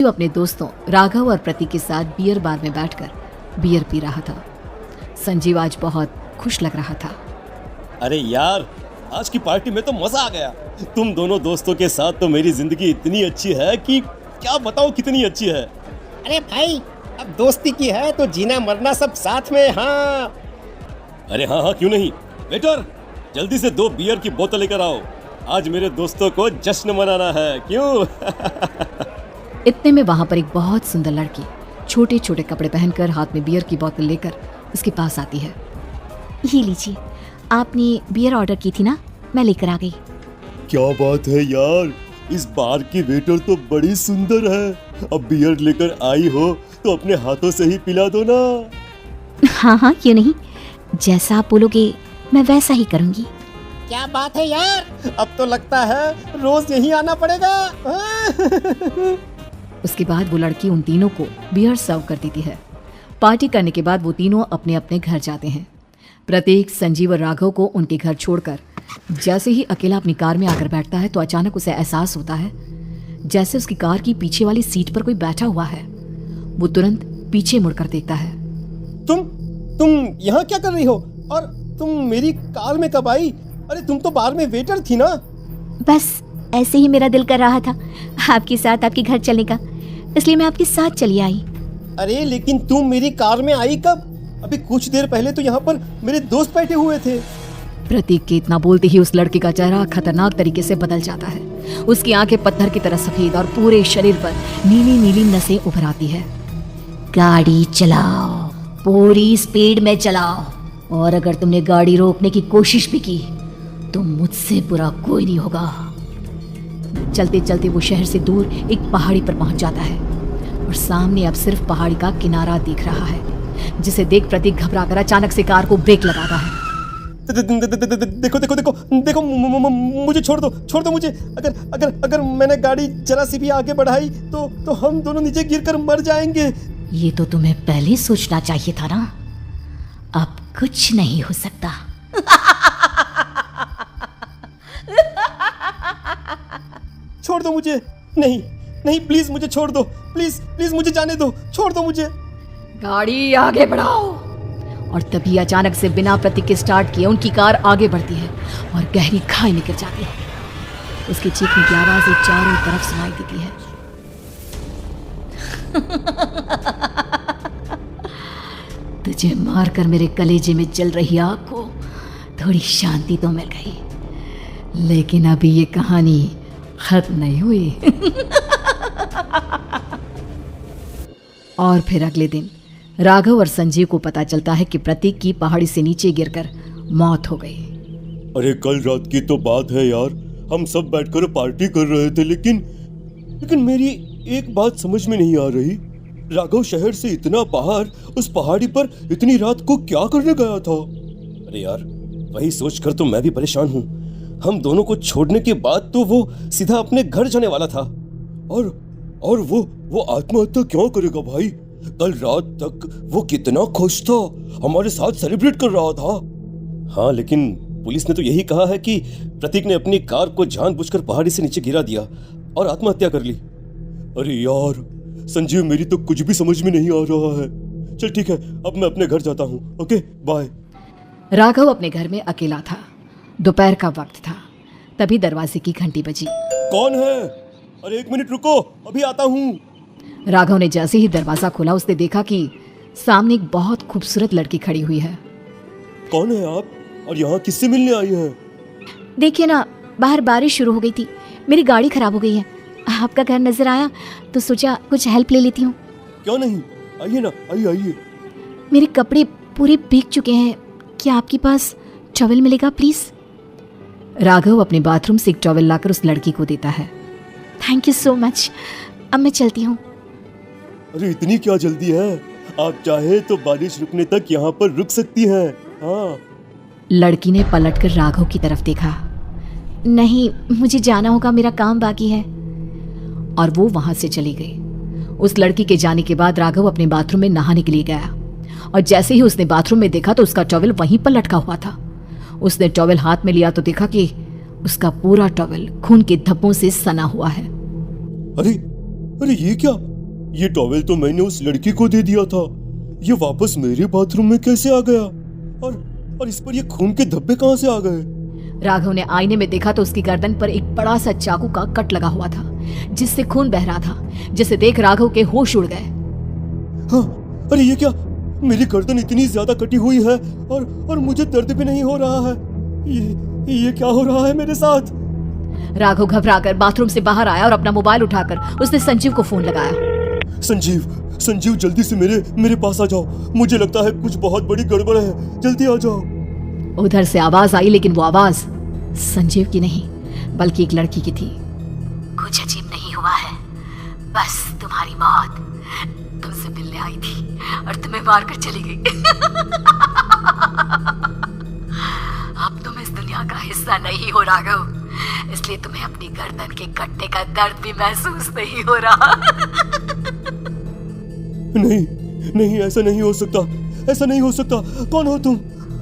जो अपने दोस्तों राघव और प्रतीक के साथ बियर बार में बैठकर बियर पी रहा था। संजीव आज बहुत खुश लग रहा था। अरे यार, आज की पार्टी में तो मजा आ गया। तुम दोनों दोस्तों के साथ तो मेरी जिंदगी इतनी अच्छी है कि क्या बताओ कितनी अच्छी है। अरे भाई, अब दोस्ती की है तो जीना मरना सब साथ में। हाँ अरे हाँ, क्यों नहीं। वेटर, जल्दी से 2 बियर की बोतल लेकर आओ। आज मेरे दोस्तों को जश्न मनाना है, क्यों? इतने में वहां पर एक बहुत सुंदर लड़की छोटे छोटे कपड़े पहनकर हाथ में बियर की बोतल लेकर उसके पास आती है। ये लीजिए, आपने बियर ऑर्डर की थी ना, मैं लेकर आ गई। क्या बात है यार, इस बार की वेटर तो बड़ी सुंदर है। अब बियर लेकर आई हो तो अपने हाथों से ही पिला दो ना। हाँ हाँ, क्यों नहीं, जैसा आप बोलोगे मैं वैसा ही करूँगी। क्या बात है यार, अब तो लगता है रोज यहीं आना पड़ेगा। उसके बाद वो लड़की उन तीनों को बियर सर्व कर देती है। पार्टी करने के बाद वो तीनों अपने अपने घर जाते हैं। प्रतीक, संजीव और राघव को उनके घर छोड़कर जैसे ही अकेला अपनी कार में आकर बैठता है तो अचानक उसे एहसास होता है जैसे उसकी कार की पीछे वाली सीट पर कोई बैठा हुआ है। वो तुरंत पीछे मुड़कर देखता है। तुम यहाँ क्या कर रही हो? और तुम मेरी कार में कब आई? अरे तुम तो बार में वेटर थी ना। बस ऐसे ही मेरा दिल कर रहा था आपके साथ आपके घर चलने का, इसलिए मैं आपके साथ चली आई। अरे लेकिन तुम मेरी कार में आई कब? अभी कुछ देर पहले तो यहाँ पर मेरे दोस्त बैठे हुए थे। प्रतीक के इतना बोलते ही उस लड़के का चेहरा खतरनाक तरीके से बदल जाता है। उसकी आंखें पत्थर की तरह सफेद और पूरे शरीर पर नीली नीली नसें उभर आती है। गाड़ी चलाओ, पूरी स्पीड में चलाओ, और अगर तुमने गाड़ी रोकने की कोशिश भी की तो मुझसे बुरा कोई नहीं होगा। चलते चलते वो शहर से दूर एक पहाड़ी पर पहुंच जाता है और सामने अब सिर्फ पहाड़ी का किनारा दिख रहा है, जिसे देख प्रतीक घबराकर अचानक से कार को ब्रेक लगाता है। देखो देखो देखो देखो, मुझे छोड़ दो मुझे। अगर मैंने गाड़ी जरा सी भी आगे बढ़ाई तो हम दोनों नीचे गिरकर मर जाएंगे। ये तो तुम्हें पहले सोचना चाहिए था ना। अब कुछ नहीं हो सकता। छोड़ दो मुझे। नहीं प्लीज मुझे छोड़ दो। प्लीज मुझे जाने दो। छोड़ दो मुझे। गाड़ी आगे बढ़ाओ। और तभी अचानक से बिना प्रतीक के स्टार्ट किए उनकी कार आगे बढ़ती है और गहरी खाई में गिर जाती है। उसकी चीखने की आवाज एक चारों तरफ सुनाई देती है। तुझे मारकर मेरे कलेजे में जल रही आग को थोड़ी शांति तो मिल गई, लेकिन अभी ये कहानी खत्म नहीं हुई। और फिर अगले दिन राघव और संजीव को पता चलता है कि प्रतीक की पहाड़ी से नीचे गिरकर मौत हो गई। अरे कल रात की तो बात है यार, हम सब बैठकर पार्टी कर रहे थे, लेकिन मेरी एक बात समझ में नहीं आ रही। राघव शहर से इतना बाहर उस पहाड़ी पर इतनी रात को क्या करने गया था? अरे यार, वही सोचकर तो मैं भी परेशान हूँ। हम दोनों को छोड़ने के बाद तो वो सीधा अपने घर जाने वाला था, और वो आत्महत्या क्यों करेगा भाई? कल रात तक वो कितना खुश था, हमारे साथ सेलिब्रेट कर रहा था। हाँ, लेकिन पुलिस ने तो यही कहा है कि प्रतीक ने अपनी कार को जानबूझकर पहाड़ी से नीचे गिरा दिया और आत्महत्या कर ली। अरे यार संजीव, मेरी तो कुछ भी समझ में नहीं आ रहा है। चल ठीक है, अब मैं अपने घर जाता हूँ। Okay bye. राघव अपने घर में अकेला था। दोपहर का वक्त था। तभी दरवाजे की घंटी बजी। कौन है? अरे 1 मिनट रुको, अभी आता हूँ। राघव ने जैसे ही दरवाजा खोला उसने देखा कि सामने एक बहुत खूबसूरत लड़की खड़ी हुई है। कौन है आप और यहाँ किससे मिलने आई हैं? देखिए ना, बाहर बारिश शुरू हो गई थी, मेरी गाड़ी खराब हो गई है। आपका घर नजर आया तो सोचा कुछ हेल्प ले लेती हूँ। क्यों नहीं, आइए ना, आइए। मेरे कपड़े पूरे भीग चुके हैं, क्या आपके पास टॉवल मिलेगा प्लीज? राघव अपने बाथरूम से एक टॉवल लाकर उस लड़की को देता है। थैंक यू सो मच, अब मैं चलती हूँ। अरे इतनी क्या जल्दी है? आप चाहे तो बारिश रुकने तक यहाँ पर रुक सकती हैं। हाँ। लड़की ने पलटकर राघव की तरफ देखा। नहीं, मुझे जाना होगा, मेरा काम बाकी है। और वो वहां से चली गई। उस लड़की के जाने के बाद राघव अपने बाथरूम में नहाने के लिए गया और जैसे ही उसने बाथरूम में देखा तो उसका टॉवल वहीं पर लटका हुआ था। उसने टॉवल हाथ में लिया तो देखा कि उसका पूरा टॉवल खून के धब्बों से सना हुआ है। अरे ये क्या? ये टॉवेल तो मैंने उस लड़की को दे दिया था। ये वापस मेरे बाथरूम में कैसे आ गया? और इस पर ये खून के धब्बे कहाँ से आ गए? राघव ने आईने में देखा तो उसकी गर्दन पर एक बड़ा सा चाकू का कट लगा हुआ था, जिससे खून बह रहा था, जिसे देख राघव के होश उड़ गए। हाँ, अरे ये क्या? मेरी गर्दन इतनी ज्यादा कटी हुई है और मुझे दर्द भी नहीं हो रहा है। ये क्या हो रहा है मेरे साथ? राघव घबराकर बाथरूम से बाहर आया और अपना मोबाइल उठाकर उसने संजीव को फोन लगाया। संजीव जल्दी से मेरे पास आ जाओ। मुझे लगता है कुछ बहुत बड़ी गड़बड़ है, जल्दी आ जाओ। उधर से आवाज आई, लेकिन वो आवाज संजीव की नहीं बल्कि एक लड़की की थी। कुछ अजीब नहीं हुआ है, बस तुम्हारी मौत तुमसे मिलने आई थी और तुम्हें मार कर चली गई। अब तुम इस दुनिया का हिस्सा नहीं हो राघव, इसलिए तुम्हें अपनी गर्दन के कटने का दर्द भी महसूस नहीं हो रहा। नहीं, ऐसा नहीं हो सकता, ऐसा नहीं हो सकता। कौन हो तुम?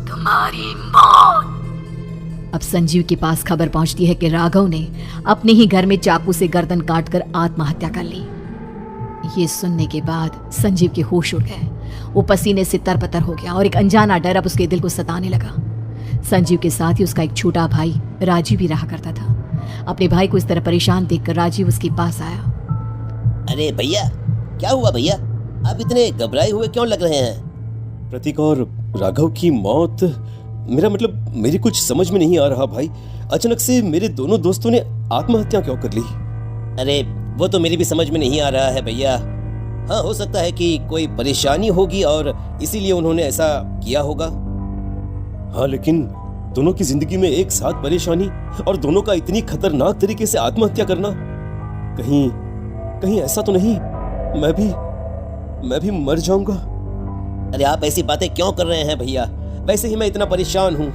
तुम्हारी मौत। अब संजीव के पास खबर पहुंचती है कि राघव ने अपने ही घर में चाकू से गर्दन काटकर आत्महत्या कर ली। ये सुनने के बाद संजीव के होश उड़ गए। वो पसीने से तरबतर हो गया और एक अनजाना डर अब उसके दिल को सताने लगा। संजीव के साथ ही उसका एक छोटा भाई राजीव भी रहा करता था। अपने भाई को इस तरह परेशान देखकर राजीव उसके पास आया। अरे भैया, क्या हुआ भैया? आप इतने घबराए हुए क्यों लग रहे हैं? प्रतीक और राघव की मौत, मेरा मतलब मेरी कुछ समझ में नहीं आ रहा भाई। अचानक से मेरे दोनों दोस्तों ने आत्महत्या क्यों कर ली? अरे वो तो मेरी भी समझ में नहीं आ रहा है भैया। हाँ, हो सकता है कि कोई परेशानी होगी और इसीलिए उन्होंने ऐसा किया होगा। हाँ, लेकिन दोनों की जिंदगी में एक साथ परेशानी और दोनों का इतनी खतरनाक तरीके से आत्महत्या करना, कहीं ऐसा तो नहीं मैं भी मर जाऊंगा? अरे आप ऐसी बातें क्यों कर रहे हैं भैया? वैसे ही मैं इतना परेशान हूँ।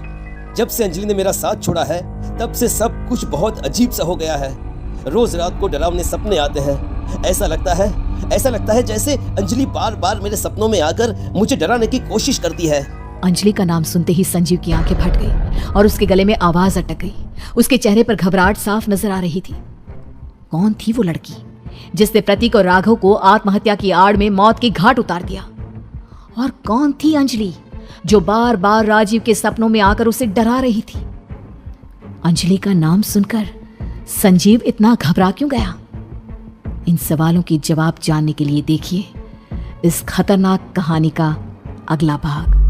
जब से अंजलि ने मेरा साथ छोड़ा है तब से सब कुछ बहुत अजीब सा हो गया है। रोज रात को डरावने सपने आते हैं। ऐसा लगता है जैसे अंजलि बार बार मेरे सपनों में आकर मुझे डराने की कोशिश करती है। अंजलि का नाम सुनते ही संजीव की आंखें फट गई और उसके गले में आवाज अटक गई। उसके चेहरे पर घबराहट साफ नजर आ रही थी। कौन थी वो लड़की जिसने प्रतीक और राघव को आत्महत्या की आड़ में मौत के घाट उतार दिया? और कौन थी अंजलि जो बार बार राजीव के सपनों में आकर उसे डरा रही थी? अंजलि का नाम सुनकर संजीव इतना घबरा क्यों गया? इन सवालों के जवाब जानने के लिए देखिए इस खतरनाक कहानी का अगला भाग।